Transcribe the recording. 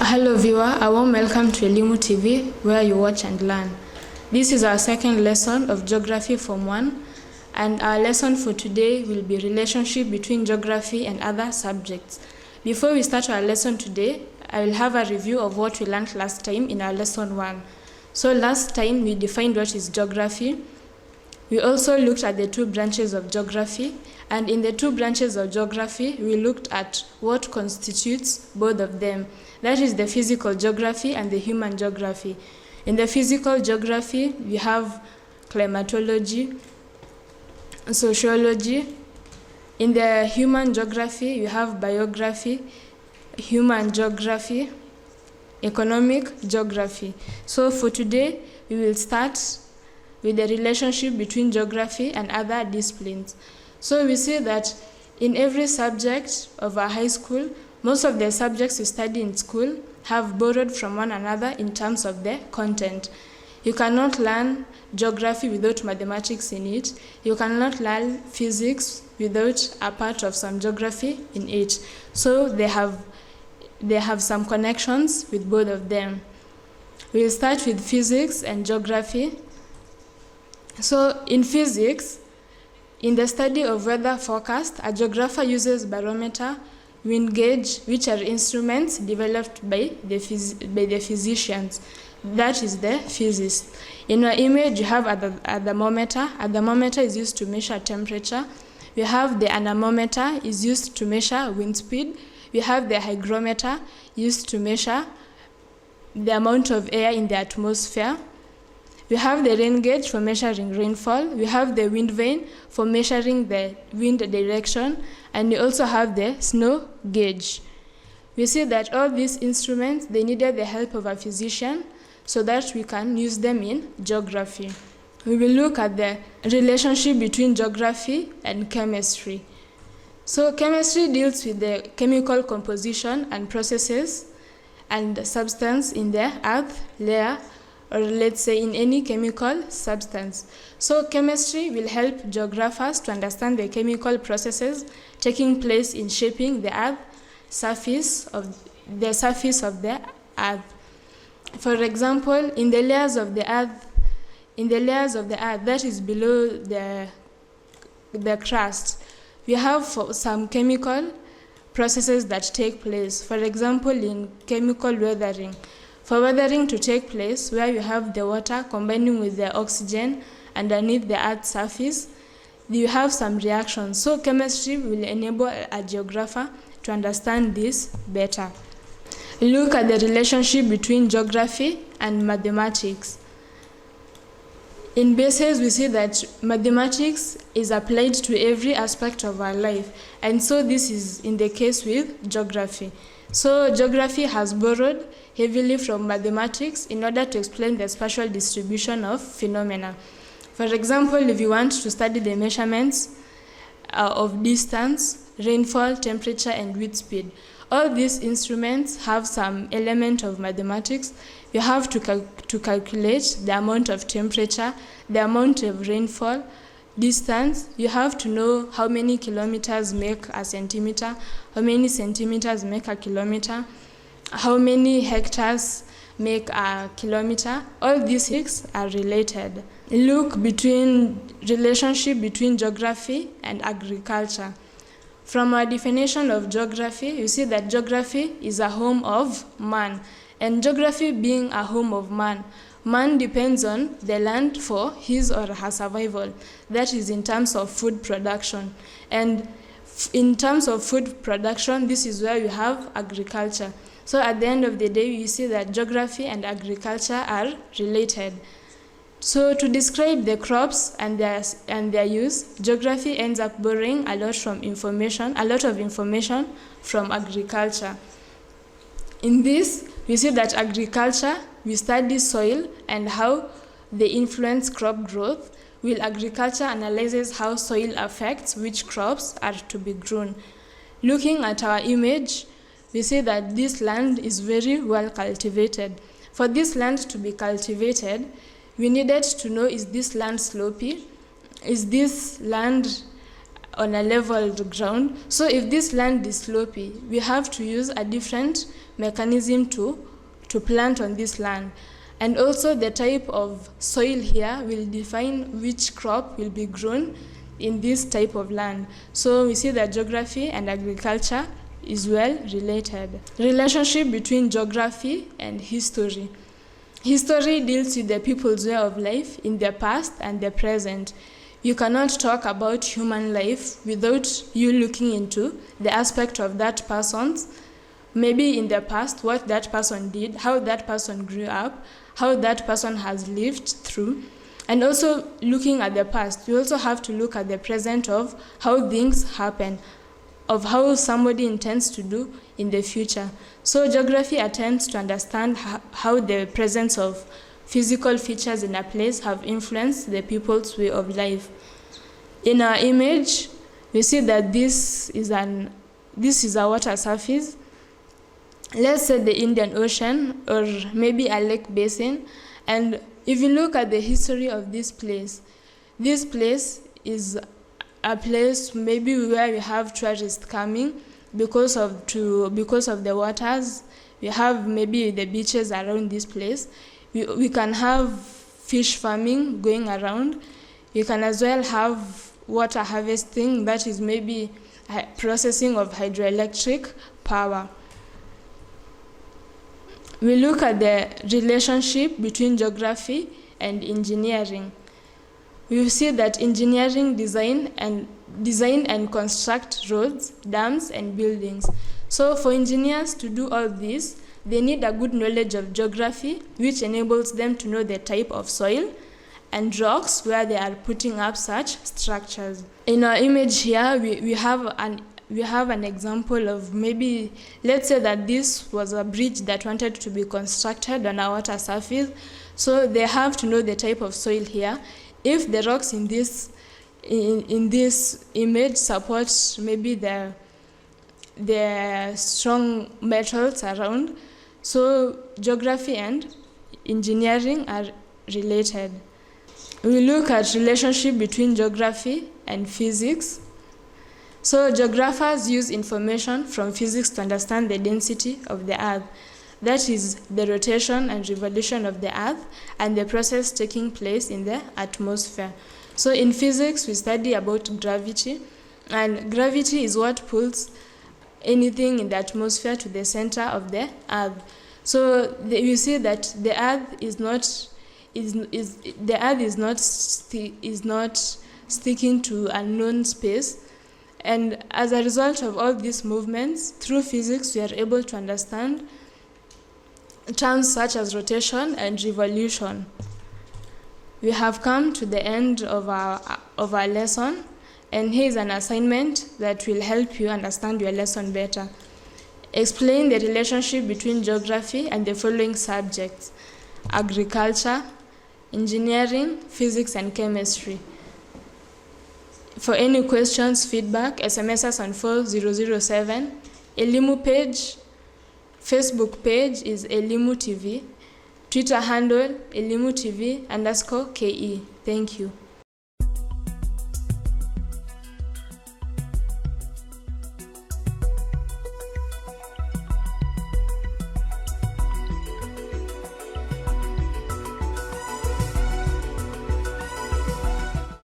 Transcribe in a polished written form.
Hello viewer, a warm welcome to Elimu TV where you watch and learn. This is our second lesson of Geography Form 1 and our lesson for today will be relationship between geography and other subjects. Before we start our lesson today, I will have a review of what we learned last time in our lesson 1. So last time we defined what is geography. We also looked at the two branches of geography, and in the two branches of geography, we looked at what constitutes both of them. That is the physical geography and the human geography. In the physical geography, we have climatology, sociology. In the human geography, you have biography, human geography, economic geography. So for today, we will start with the relationship between geography and other disciplines. So we see that in every subject of our high school, most of the subjects we study in school have borrowed from one another in terms of the content. You cannot learn geography without mathematics in it. You cannot learn physics without a part of some geography in it. So they have some connections with both of them. We'll start with physics and geography. So in physics, in the study of weather forecast, a geographer uses barometer, wind gauge, which are instruments developed by the physicians. That is the physicist. In our image, you have a thermometer. A thermometer is used to measure temperature. We have the anemometer, is used to measure wind speed. We have the hygrometer, used to measure the amount of air in the atmosphere. We have the rain gauge for measuring rainfall. We have the wind vane for measuring the wind direction. And we also have the snow gauge. We see that all these instruments, they needed the help of a physician so that we can use them in geography. We will look at the relationship between geography and chemistry. So chemistry deals with the chemical composition and processes and substance in the earth layer, or let's say in any chemical substance. So chemistry will help geographers to understand the chemical processes taking place in shaping the surface of the earth. For example, in the layers of the earth, that is below the crust, we have some chemical processes that take place. For example, in chemical weathering. For weathering to take place, where you have the water combining with the oxygen underneath the Earth's surface, you have some reactions. So chemistry will enable a geographer to understand this better. Look at the relationship between geography and mathematics. In basis, we see that mathematics is applied to every aspect of our life, and so this is in the case with geography. So geography has borrowed heavily from mathematics in order to explain the spatial distribution of phenomena. For example, if you want to study the measurements of distance, rainfall, temperature, and wind speed, all these instruments have some element of mathematics. You have to calculate the amount of temperature, the amount of rainfall, distance. You have to know how many kilometers make a centimeter, how many centimeters make a kilometer, how many hectares make a kilometer. All these things are related. Look relationship between geography and agriculture. From our definition of geography, you see that geography is a home of man. And geography being a home of man, man depends on the land for his or her survival. That is in terms of food production. And in terms of food production, this is where you have agriculture. So at the end of the day, you see that geography and agriculture are related. So to describe the crops and their use, geography ends up borrowing a lot of information from agriculture. In this, we see that agriculture, we study soil and how they influence crop growth, while agriculture analyzes how soil affects which crops are to be grown. Looking at our image, we see that this land is very well cultivated. For this land to be cultivated, we needed to know, is this land slopey? Is this land on a leveled ground. So if this land is slopy, we have to use a different mechanism to plant on this land. And also the type of soil here will define which crop will be grown in this type of land. So we see that geography and agriculture is well related. Relationship between geography and history. History deals with the people's way of life in the past and the present. You cannot talk about human life without you looking into the aspect of that person's, maybe in the past, what that person did, how that person grew up, how that person has lived through. And also looking at the past, you also have to look at the present of how things happen, of how somebody intends to do in the future. So geography attempts to understand how the presence of physical features in a place have influenced the people's way of life. In our image, we see that this is a water surface. Let's say the Indian Ocean or maybe a lake basin. And if you look at the history of this place is a place maybe where we have tourists coming because of the waters. We have maybe the beaches around this place. We can have fish farming going around. You can as well have water harvesting, that is maybe processing of hydroelectric power. We look at the relationship between geography and engineering. We see that engineering design and construct roads, dams, and buildings. So for engineers to do all this, they need a good knowledge of geography, which enables them to know the type of soil and rocks where they are putting up such structures. In our image here, we have an example of maybe, let's say that this was a bridge that wanted to be constructed on a water surface. So they have to know the type of soil here. If the rocks in this image support maybe the strong metals around, so geography and engineering are related. We look at relationship between geography and physics. So geographers use information from physics to understand the density of the Earth. That is the rotation and revolution of the Earth and the process taking place in the atmosphere. So in physics, we study about gravity, and gravity is what pulls anything in the atmosphere to the center of the Earth. So you see that the Earth is not sticking to a known space. And as a result of all these movements, through physics, we are able to understand terms such as rotation and revolution. We have come to the end of our lesson, and here is an assignment that will help you understand your lesson better. Explain the relationship between geography and the following subjects: agriculture, engineering, physics, and chemistry. For any questions, feedback, SMS us on 4007. Elimu page, Facebook page is Elimu TV. Twitter handle, Elimu TV _KE. Thank you.